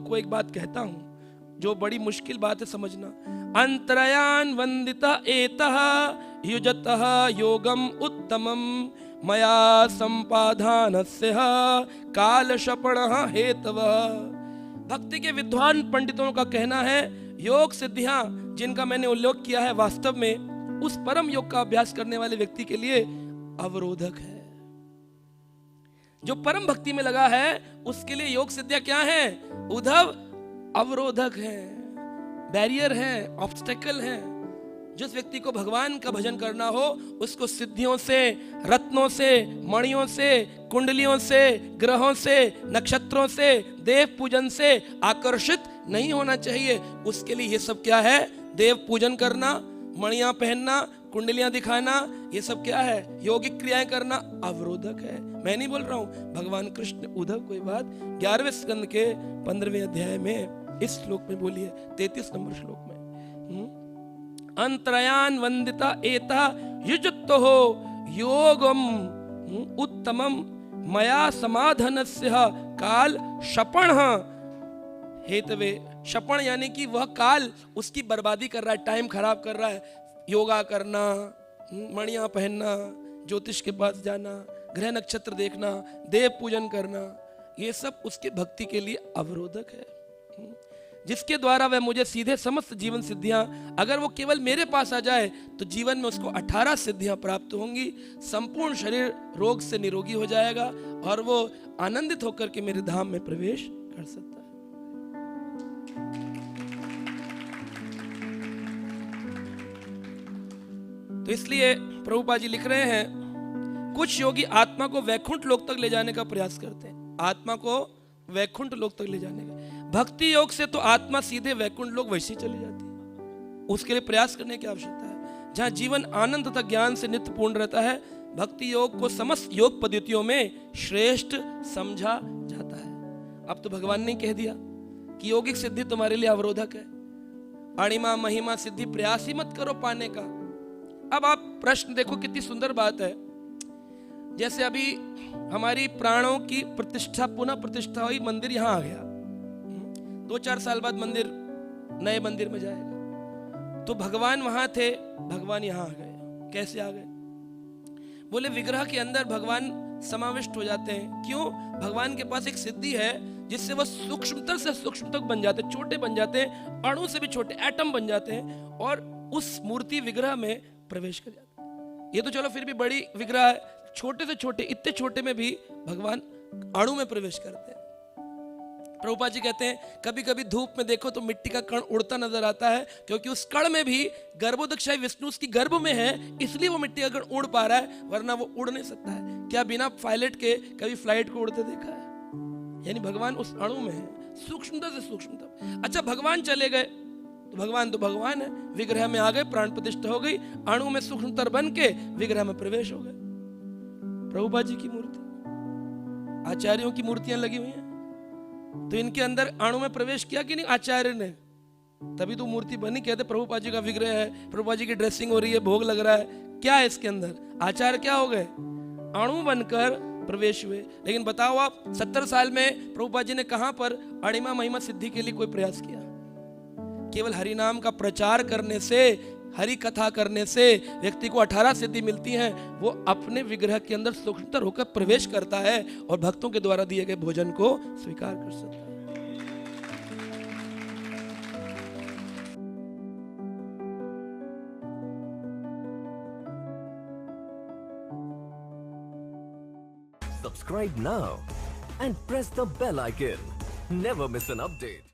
को एक बात कहता हूं जो बड़ी मुश्किल बात है समझना। अंतरयान वंदिता एतः युजतः योगम उत्तमम मया संपाधानस्य कालशपणः हेतवः। भक्ति के विद्वान पंडितों का कहना है योग सिद्धियां जिनका मैंने उल्लेख किया है वास्तव में उस परम योग का अभ्यास करने वाले व्यक्ति के लिए अवरोधक है। जो परम भक्ति में लगा है उसके लिए योग सिद्धियां क्या है उद्धव? अवरोधक है, बैरियर है, ऑब्स्टेकल है। जिस व्यक्ति को भगवान का भजन करना हो उसको सिद्धियों से, रत्नों से, मणियों से, कुंडलियों से, ग्रहों से, नक्षत्रों से, देव पूजन से आकर्षित नहीं होना चाहिए। उसके लिए ये सब क्या है? देव पूजन करना, मणियां पहनना, कुंडलियां दिखाना, ये सब क्या है? योगिक क्रियाएं करना अवरोधक है। मैं नहीं बोल रहा हूं, भगवान कृष्ण उद्धव कोई बात 11वें स्कंद के 15वें अध्याय में इस श्लोक में बोली है, 33 नंबर श्लोक में। अंतरयान वंदिता एता युजतो हो योगम उत्तमम मया समाधानस्य काल शपण हेतवे। शपण यानी कि वह काल उसकी बर्बादी कर रहा है, टाइम खराब कर रहा है। योगा करना, मणियां पहनना, ज्योतिष के पास जाना, ग्रह नक्षत्र देखना, देव पूजन करना, ये सब उसके भक्ति के लिए अवरोधक है। जिसके द्वारा वह मुझे सीधे समस्त जीवन सिद्धियां, अगर वो केवल मेरे पास आ जाए तो जीवन में उसको 18 सिद्धियां प्राप्त होंगी, संपूर्ण शरीर रोग से निरोगी हो जाएगा और वो आनंदित होकर के मेरे धाम में प्रवेश कर सकता है। तो इसलिए प्रभुपाद जी लिख रहे हैं कुछ योगी आत्मा को वैकुंठ लोक तक ले जाने का प्रयास करते हैं, आत्मा को वैकुंठ लोक तक ले जाने का। भक्ति योग से तो आत्मा सीधे वैकुंठ लोक वैसे ही चली जाती है, उसके लिए प्रयास करने की आवश्यकता है। जहां जीवन आनंद तथा ज्ञान से नित्य पूर्ण रहता है, भक्ति योग को समस्त योग पद्धतियों में श्रेष्ठ समझा जाता है। अब तो भगवान ने कह दिया कि योगिक सिद्धि तुम्हारे लिए अवरोधक है, अणिमा महिमा सिद्धि प्रयास ही मत करो पाने का। अब आप प्रश्न देखो, कितनी सुंदर बात है। जैसे अभी हमारी प्राणों की प्रतिष्ठा, पुनः प्रतिष्ठा हुई, मंदिर यहां आ गया, 2-4 साल बाद मंदिर नए मंदिर में जाएगा। तो भगवान वहां थे, भगवान यहां आ गए। कैसे आ गए? बोले विग्रह के अंदर भगवान समाविष्ट हो जाते हैं। क्यों? भगवान के पास एक सिद्धि है जिससे वह सूक्ष्मतर से सूक्ष्म तक बन जाते हैं, छोटे बन जाते हैं, अणु से भी छोटे, एटम बन जाते हैं और उस मूर्ति विग्रह में प्रवेश कर जाते हैं। ये तो चलो फिर भी बड़ी विग्रह है, छोटे से छोटे, इतने छोटे में भी भगवान अणु में प्रवेश करते हैं। प्रभुपाद जी कहते हैं कभी कभी धूप में देखो तो मिट्टी का कण उड़ता नजर आता है, क्योंकि उस कण में भी गर्भोदकशाही विष्णु उसकी गर्भ में है, इसलिए वो मिट्टी का कण उड़ पा रहा है, वरना वो उड़ नहीं सकता है। क्या बिना पायलट के कभी फ्लाइट को उड़ते देखा है? यानी भगवान उस अणु में है, सूक्ष्मता से सूक्ष्मता। अच्छा, भगवान चले गए तो भगवान है, विग्रह में आ गए, प्राण प्रतिष्ठा हो गई, अणु में सूक्ष्मतर बन के विग्रह में प्रवेश हो गए। प्रभुपाद जी की मूर्ति, आचार्यों की मूर्तियां लगी हुई हैं, तो इनके अंदर अणु में प्रवेश किया कि नहीं आचार्य ने? तभी तो मूर्ति बनी। कहते प्रभुपाद जी का विग्रह है, प्रभुपाद जी की ड्रेसिंग हो रही है, भोग लग रहा है, क्या है इसके अंदर? आचार्य क्या हो गए? अणु बनकर प्रवेश हुए। लेकिन बताओ आप, 70 साल में प्रभुपाद जी ने कहां पर अणिमा महिमा सिद्धि के लिए कोई प्रयास किया? केवल हरि नाम का प्रचार करने से, हरि कथा करने से व्यक्ति को 18 सिद्धि मिलती हैं। वो अपने विग्रह के अंदर सूक्ष्मतर होकर प्रवेश करता है और भक्तों के द्वारा दिए गए भोजन को स्वीकार कर सकता है। Subscribe now and press the bell icon. Never miss an update.